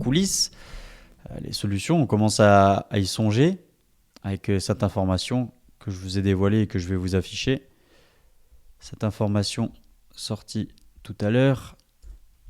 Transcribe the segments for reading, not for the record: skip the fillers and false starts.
coulisses, les solutions, on commence à y songer avec cette information que je vous ai dévoilée et que je vais vous afficher. Cette information sortie tout à l'heure.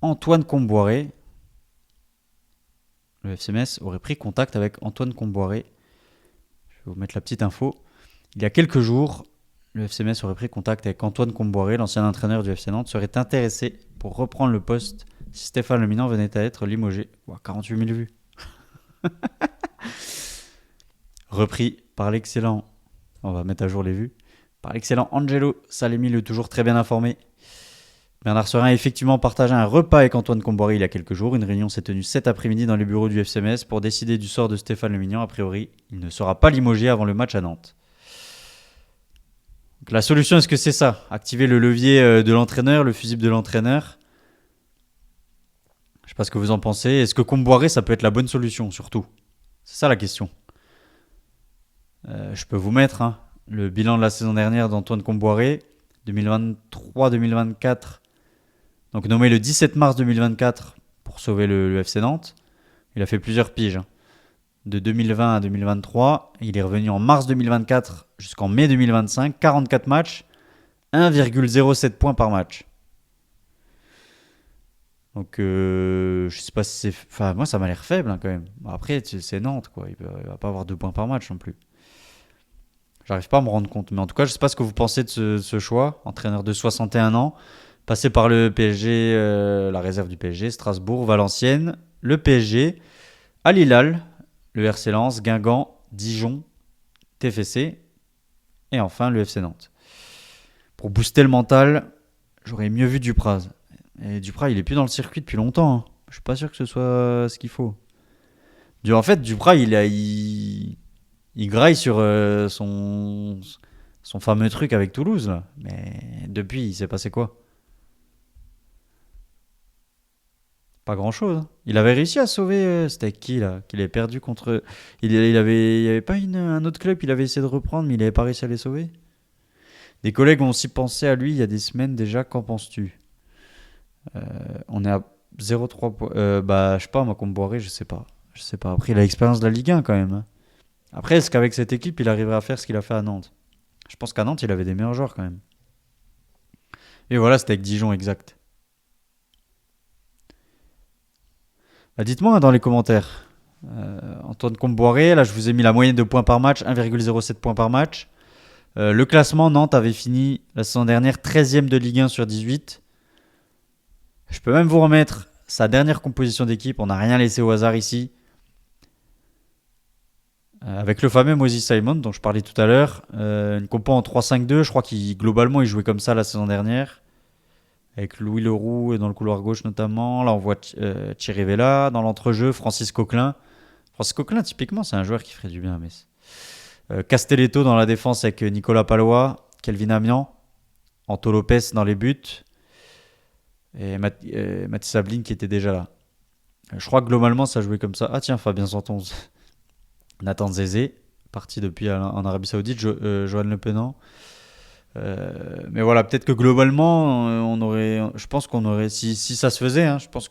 Antoine Kombouaré, le FC Metz aurait pris contact avec Antoine Kombouaré. Je vais vous mettre la petite info. Il y a quelques jours, le FC Metz aurait pris contact avec Antoine Kombouaré, l'ancien entraîneur du FC Nantes, serait intéressé pour reprendre le poste si Stéphane Lemina venait à être limogé. 48 000 vues. Repris par l'excellent, on va mettre à jour les vues, par l'excellent Angelo Salemi, le toujours très bien informé. Bernard Serin a effectivement partagé un repas avec Antoine Kombouaré il y a quelques jours. Une réunion s'est tenue cet après-midi dans les bureaux du FC Metz pour décider du sort de Stéphane Lemignan. A priori, il ne sera pas limogé avant le match à Nantes. Donc la solution, est-ce que c'est ça? Activer le levier de l'entraîneur, le fusible de l'entraîneur? Je ne sais pas ce que vous en pensez. Est-ce que Kombouaré, ça peut être la bonne solution, surtout? C'est ça la question. Je peux vous mettre le bilan de la saison dernière d'Antoine Kombouaré, 2023-2024. Donc nommé le 17 mars 2024 pour sauver le FC Nantes. Il a fait plusieurs piges. De 2020 à 2023. Il est revenu en mars 2024 jusqu'en mai 2025. 44 matchs. 1,07 points par match. Donc je sais pas si c'est... Enfin moi ça m'a l'air faible quand même. Après c'est Nantes quoi. Il va pas avoir 2 points par match non plus. J'arrive pas à me rendre compte. Mais en tout cas je sais pas ce que vous pensez de ce choix. Entraîneur de 61 ans. Passé par le PSG, la réserve du PSG, Strasbourg, Valenciennes, le PSG, Al Hilal, le RC Lens, Guingamp, Dijon, TFC et enfin le FC Nantes. Pour booster le mental, j'aurais mieux vu Dupraz. Et Dupraz, il est plus dans le circuit depuis longtemps. Je suis pas sûr que ce soit ce qu'il faut. En fait, Dupraz, il graille sur son fameux truc avec Toulouse. Là. Mais depuis, il s'est passé quoi? Pas grand chose. Il avait réussi à sauver. C'était avec qui là? Qu'il avait perdu contre. Il avait pas un autre club qu'il avait essayé de reprendre, mais il avait pas réussi à les sauver. Des collègues ont aussi pensé à lui il y a des semaines déjà. Qu'en penses-tu? On est à 0,3 points. Je sais pas, moi, Kombouaré, je sais pas. Je sais pas. Après, il a l'expérience de la Ligue 1 quand même. Après, est-ce qu'avec cette équipe, il arriverait à faire ce qu'il a fait à Nantes? Je pense qu'à Nantes, il avait des meilleurs joueurs quand même. Et voilà, c'était avec Dijon exact. Dites-moi dans les commentaires. Antoine Kombouaré, là je vous ai mis la moyenne de points par match, 1,07 points par match. Le classement, Nantes avait fini la saison dernière 13e de Ligue 1 sur 18. Je peux même vous remettre sa dernière composition d'équipe, on n'a rien laissé au hasard ici. Avec le fameux Moses Simon dont je parlais tout à l'heure. Une compo en 3-5-2, je crois qu'il globalement il jouait comme ça la saison dernière. Avec Louis Leroux dans le couloir gauche notamment. Là on voit Thierry Vella dans l'entrejeu, Francis Coquelin. Francis Coquelin typiquement c'est un joueur qui ferait du bien à Metz. Castelletto dans la défense avec Nicolas Palois, Kelvin Amian, Anto Lopez dans les buts et Mathis Ablin qui était déjà là. Je crois que globalement ça jouait comme ça. Ah tiens, Fabien Santonze, Nathan Zézé, parti depuis en Arabie Saoudite, Johan Le Penant. Mais voilà, peut-être que globalement, je pense qu'on aurait, si ça se faisait, je pense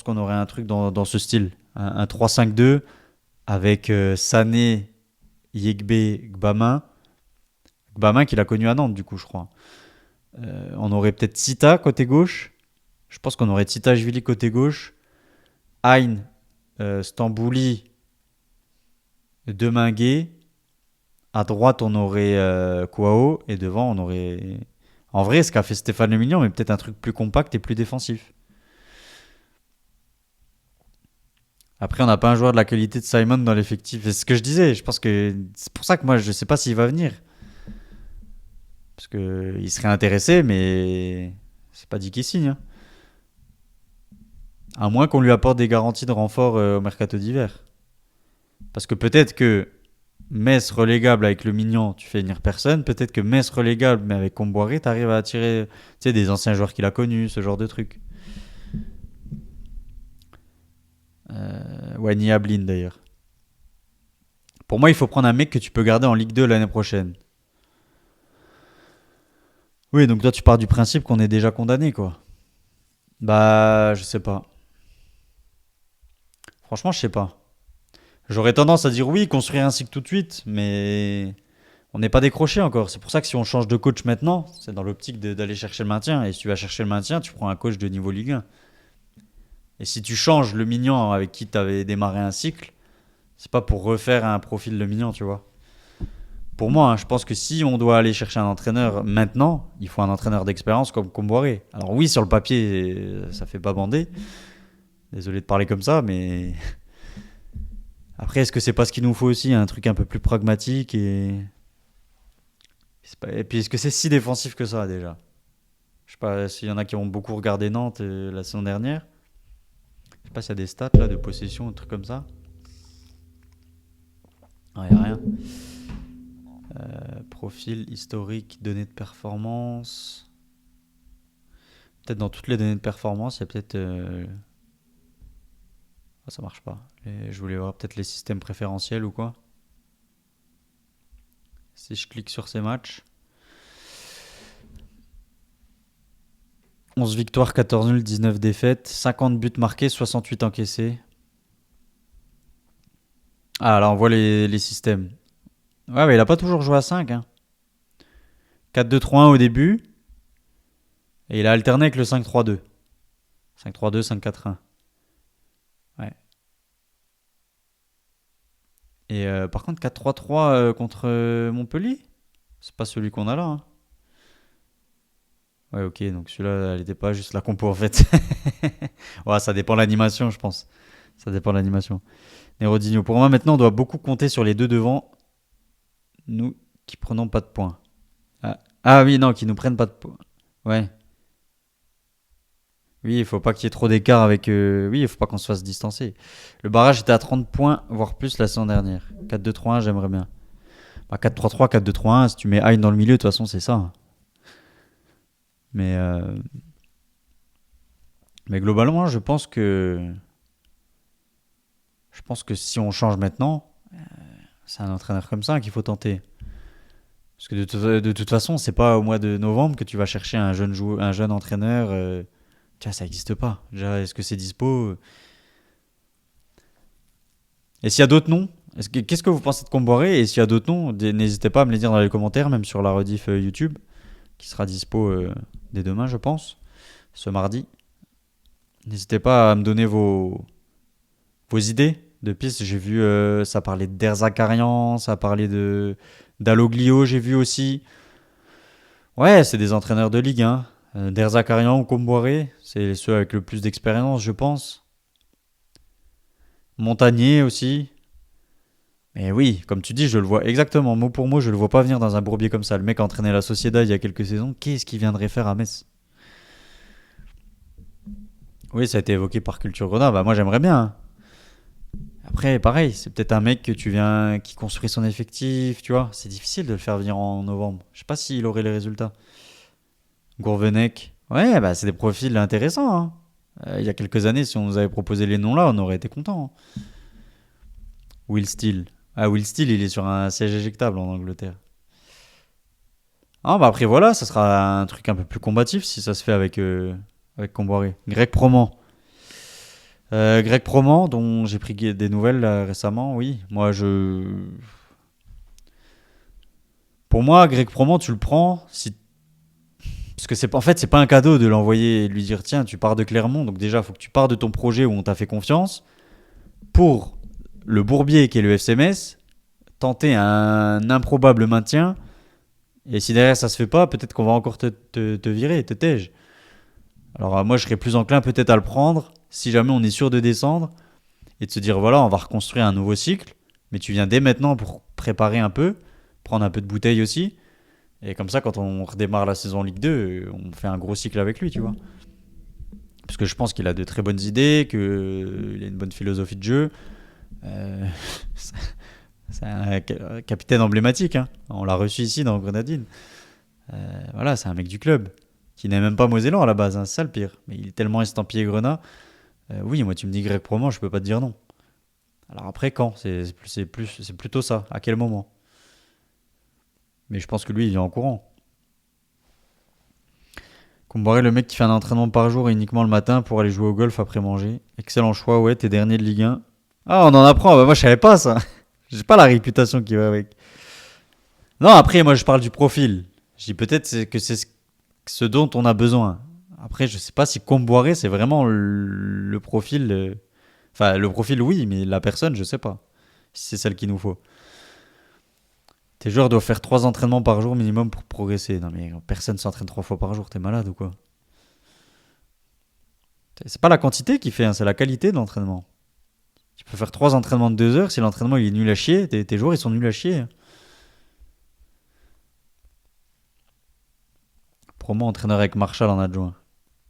qu'on aurait un truc dans ce style, un 3-5-2 avec Sané, Yegbe, Gbamin qu'il a connu à Nantes du coup, je crois. On aurait peut-être Sita côté gauche. Je pense qu'on aurait Tita Jvili côté gauche, Ain, Stambouli, Deminguet. À droite, on aurait Kouao. Et devant, on aurait... En vrai, ce qu'a fait Stéphane Lemignan, mais peut-être un truc plus compact et plus défensif. Après, on n'a pas un joueur de la qualité de Simon dans l'effectif. C'est ce que je disais. Je pense que c'est pour ça que moi, je ne sais pas s'il va venir. Parce qu'il serait intéressé, mais c'est pas dit qu'il signe. À moins qu'on lui apporte des garanties de renfort au mercato d'hiver. Parce que peut-être que Metz relégable avec le Mignon, tu fais venir personne. Peut-être que Metz relégable, mais avec Kombouaré, tu arrives à attirer des anciens joueurs qu'il a connus, ce genre de truc. Wani Ablin d'ailleurs. Pour moi, il faut prendre un mec que tu peux garder en Ligue 2 l'année prochaine. Oui, donc toi, tu pars du principe qu'on est déjà condamné, quoi. Je sais pas. Franchement, je sais pas. J'aurais tendance à dire oui, construire un cycle tout de suite, mais on n'est pas décroché encore. C'est pour ça que si on change de coach maintenant, c'est dans l'optique d'aller chercher le maintien. Et si tu vas chercher le maintien, tu prends un coach de niveau Ligue 1. Et si tu changes le Mignon avec qui tu avais démarré un cycle, c'est pas pour refaire un profil de Mignon, tu vois. Pour moi, hein, je pense que si on doit aller chercher un entraîneur maintenant, il faut un entraîneur d'expérience comme Comboiré. Alors oui, sur le papier, ça fait pas bander. Désolé de parler comme ça, mais après, est-ce que c'est pas ce qu'il nous faut aussi, un truc un peu plus pragmatique et puis est-ce que c'est si défensif que ça déjà? Je sais pas s'il y en a qui ont beaucoup regardé Nantes la saison dernière. Je sais pas s'il y a des stats là de possession, un truc comme ça. Non, y a rien. Profil historique, données de performance. Peut-être dans toutes les données de performance, il y a peut-être. Ah, ça marche pas. Je voulais voir peut-être les systèmes préférentiels ou quoi. Si je clique sur ces matchs. 11 victoires, 14 nuls, 19 défaites, 50 buts marqués, 68 encaissés. Ah, là, on voit les systèmes. Ouais, mais il a pas toujours joué à 5. Hein. 4-2-3-1 au début. Et il a alterné avec le 5-3-2. 5-3-2, 5-4-1. Ouais. Et par contre, 4-3-3 contre Montpellier, c'est pas celui qu'on a là. Hein. Ouais, ok, donc celui-là, elle était pas juste la compo en fait. Ouais, ça dépend de l'animation, je pense. Ça dépend de l'animation. Nerodinho, pour moi maintenant, on doit beaucoup compter sur les deux devant, nous qui prenons pas de points. Ah oui, non, qui nous prennent pas de points. Ouais. Oui, il faut pas qu'il y ait trop d'écart avec. Oui, il faut pas qu'on se fasse distancer. Le barrage était à 30 points, voire plus la saison dernière. 4-2-3-1, j'aimerais bien. Bah, 4-3-3, 4-2-3-1, si tu mets Hein dans le milieu, de toute façon, c'est ça. Hein. Mais, euh, mais globalement, je pense que si on change maintenant, c'est un entraîneur comme ça qu'il faut tenter. Parce que de toute façon, c'est pas au mois de novembre que tu vas chercher un jeune un jeune entraîneur. Tiens, ça n'existe pas. Déjà, est-ce que c'est dispo? Et s'il y a d'autres noms, qu'est-ce que vous pensez de Comboiré? Et s'il y a d'autres noms, n'hésitez pas à me les dire dans les commentaires, même sur la rediff YouTube, qui sera dispo dès demain, je pense, ce mardi. N'hésitez pas à me donner vos idées de pistes. J'ai vu, ça parlait d'Erzakarian, ça parlait d'Aloglio, j'ai vu aussi. Ouais, c'est des entraîneurs de Ligue 1. Derzakarian ou Comboiré, c'est ceux avec le plus d'expérience, je pense. Montagnier aussi. Mais oui, comme tu dis, je le vois exactement, mot pour mot, je le vois pas venir dans un bourbier comme ça. Le mec a entraîné la Sociedad il y a quelques saisons, qu'est-ce qu'il viendrait faire à Metz? Oui, ça a été évoqué par Culture Grenade, bah moi j'aimerais bien. Hein. Après, pareil, c'est peut-être un mec que tu viens, qui construit son effectif, tu vois. C'est difficile de le faire venir en novembre. Je sais pas s'il aurait les résultats. Gourvenec, ouais, bah c'est des profils intéressants. Hein. Il y a quelques années, si on nous avait proposé les noms là, on aurait été content. Hein. Will Steele. Ah, Will Steele, il est sur un siège éjectable en Angleterre. Ah, bah après, voilà, ça sera un truc un peu plus combatif si ça se fait avec Comboiré. Greg Proman. Greg Proman, dont j'ai pris des nouvelles là, récemment, oui. Pour moi, Greg Proman, tu le prends si. Parce que en fait, c'est pas un cadeau de l'envoyer et de lui dire tiens, tu pars de Clermont, donc déjà, il faut que tu pars de ton projet où on t'a fait confiance pour le Bourbier qui est le FCMS, tenter un improbable maintien. Et si derrière ça se fait pas, peut-être qu'on va encore te virer, te tège. Alors moi, je serais plus enclin peut-être à le prendre si jamais on est sûr de descendre et de se dire voilà, on va reconstruire un nouveau cycle. Mais tu viens dès maintenant pour préparer un peu, prendre un peu de bouteille aussi. Et comme ça, quand on redémarre la saison Ligue 2, on fait un gros cycle avec lui, tu vois. Parce que je pense qu'il a de très bonnes idées, qu'il a une bonne philosophie de jeu. Euh, c'est un capitaine emblématique. Hein. On l'a reçu ici dans Grenadine. Voilà, c'est un mec du club qui n'est même pas mosellan à la base, hein, c'est ça le pire. Mais il est tellement estampillé Grenat. Oui, moi tu me dis Greg Proman, je peux pas te dire non. Alors après quand c'est plutôt ça. À quel moment? Mais je pense que lui il est en courant. Comparé le mec qui fait un entraînement par jour et uniquement le matin pour aller jouer au golf après manger. Excellent choix, ouais, t'es dernier de Ligue 1. Ah, on en apprend. Bah, moi, je savais pas ça. J'ai pas la réputation qui va avec. Non, après, moi, je parle du profil. Je dis peut-être que c'est ce dont on a besoin. Après, je sais pas si Comboiré, c'est vraiment le profil. Enfin, le profil, oui, mais la personne, je sais pas. Si c'est celle qu'il nous faut. Tes joueurs doivent faire 3 entraînements par jour minimum pour progresser. Non, mais personne s'entraîne 3 fois par jour. T'es malade ou quoi? C'est pas la quantité qui fait, hein, c'est la qualité de l'entraînement. Tu peux faire 3 entraînements de 2 heures. Si l'entraînement il est nul à chier, tes joueurs ils sont nuls à chier, hein. Promo entraîneur avec Marshall en adjoint.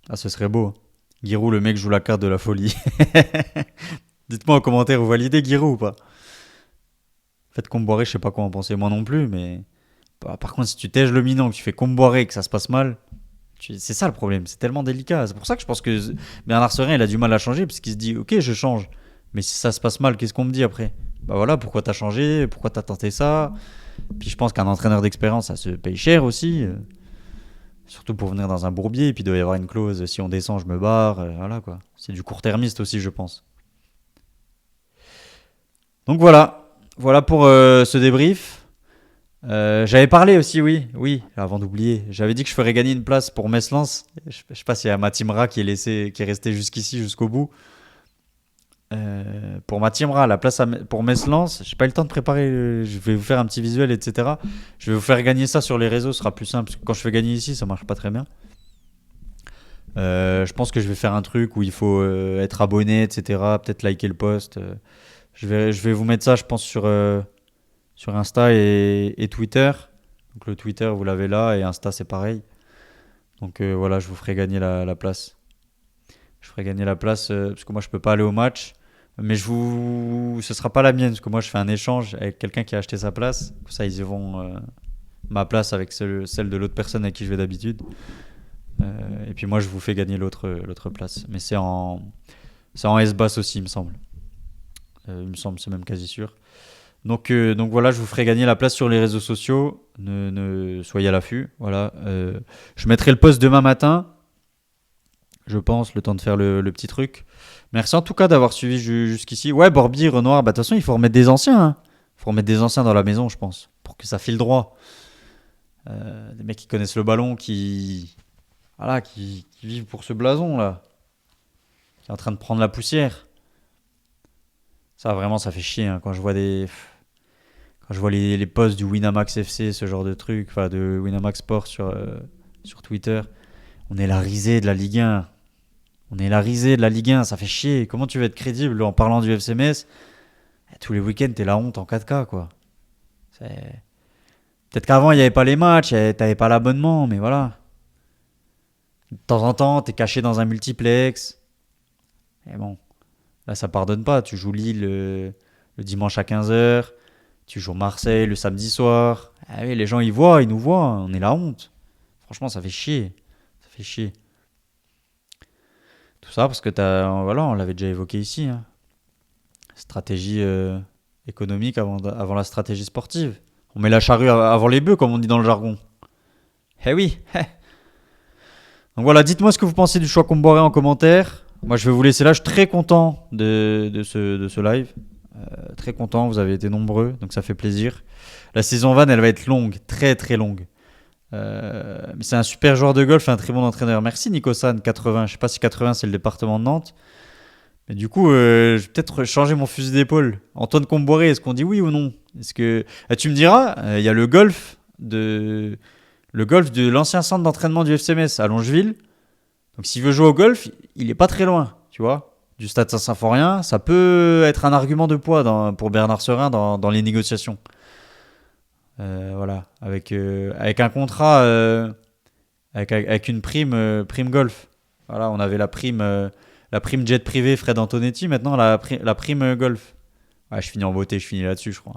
Ah, ce serait beau, hein. Giroud, le mec joue la carte de la folie. Dites-moi en commentaire, vous validez Giroud ou pas? Faites Comboiré, je sais pas quoi en penser, moi non plus, mais. Bah, par contre, si tu tèges le minant, que tu fais Comboiré, que ça se passe mal, c'est ça le problème, c'est tellement délicat. C'est pour ça que je pense que Bernard Serin, il a du mal à changer, parce qu'il se dit, ok, je change. Mais si ça se passe mal, qu'est-ce qu'on me dit après? Bah voilà, pourquoi t'as changé? Pourquoi t'as tenté ça? Puis je pense qu'un entraîneur d'expérience, ça se paye cher aussi. Surtout pour venir dans un bourbier, et puis il doit y avoir une clause, si on descend, je me barre, voilà quoi. C'est du court-termiste aussi, je pense. Donc voilà, voilà pour ce débrief. J'avais parlé aussi, oui, oui, avant d'oublier. J'avais dit que je ferais gagner une place pour Metz-Lens. Je sais pas s'il y a Matimra qui est resté jusqu'ici, jusqu'au bout. Pour Matimra, la place pour Metz-Lens, j'ai pas eu le temps de préparer. Je vais vous faire un petit visuel, etc. Je vais vous faire gagner ça sur les réseaux, ce sera plus simple. Parce que quand je fais gagner ici, ça marche pas très bien. Je pense que je vais faire un truc où il faut être abonné, etc. Peut-être liker le post. Je vais vous mettre ça, je pense, sur Insta et Twitter. Donc le Twitter, vous l'avez là, et Insta, c'est pareil. Donc voilà, je vous ferai gagner la place. Je ferai gagner la place parce que moi, je peux pas aller au match. Mais ce sera pas la mienne, parce que moi, je fais un échange avec quelqu'un qui a acheté sa place. Comme ça, ils vont ma place avec celle de l'autre personne avec qui je vais d'habitude. Et puis moi, je vous fais gagner l'autre place. Mais c'est en S-Bass aussi, il me semble. Il me semble, c'est même quasi sûr. Donc voilà, je vous ferai gagner la place sur les réseaux sociaux. Soyez à l'affût. Voilà. Je mettrai le post demain matin, je pense, le temps de faire le petit truc. Merci en tout cas d'avoir suivi jusqu'ici. Ouais, Borby, Renoir, bah de toute façon, il faut remettre des anciens, hein. Il faut remettre des anciens dans la maison, je pense, pour que ça file droit. Des mecs qui connaissent le ballon, voilà, qui vivent pour ce blason là, qui est en train de prendre la poussière. Ça vraiment, ça fait chier, hein, quand je vois les posts du Winamax FC, ce genre de truc, enfin de Winamax Sport sur Twitter. On est la risée de la Ligue 1. On est la risée de la Ligue 1, ça fait chier. Comment tu veux être crédible en parlant du FCMS? Tous les week-ends, t'es la honte en 4K, quoi. C'est... Peut-être qu'avant, il n'y avait pas les matchs, t'avais pas l'abonnement, mais voilà. De temps en temps, t'es caché dans un multiplex. Et bon, là, ça pardonne pas. Tu joues Lille le dimanche à 15h. Tu joues Marseille le samedi soir. Ah oui, les gens, ils nous voient. On est la honte. Franchement, ça fait chier. Ça fait chier. Tout ça parce que voilà, on l'avait déjà évoqué ici, hein. Stratégie économique avant la stratégie sportive. On met la charrue avant les bœufs, comme on dit dans le jargon. Eh oui. Donc voilà, dites-moi ce que vous pensez du choix qu'on boirait en commentaire. Moi, je vais vous laisser là. Je suis très content de ce live. Très content, vous avez été nombreux, donc ça fait plaisir. La saison van, elle va être longue, très très longue. Mais c'est un super joueur de golf et un très bon entraîneur. Merci Nicosan, 80. Je sais pas si 80 c'est le département de Nantes. Mais du coup, je vais peut-être changer mon fusil d'épaule. Antoine Comboiré, est-ce qu'on dit oui ou non? Est-ce que tu me diras, il y a le golf de l'ancien centre d'entraînement du FCMS à Longeville. Donc s'il veut jouer au golf, il est pas très loin, tu vois, du stade Saint-Symphorien. Ça peut être un argument de poids pour Bernard Serin dans les négociations. Voilà, avec un contrat, avec une prime golf. Voilà, on avait la prime jet privé Fred Antonetti, maintenant la prime golf. Ouais, je finis en beauté, je finis là-dessus, je crois.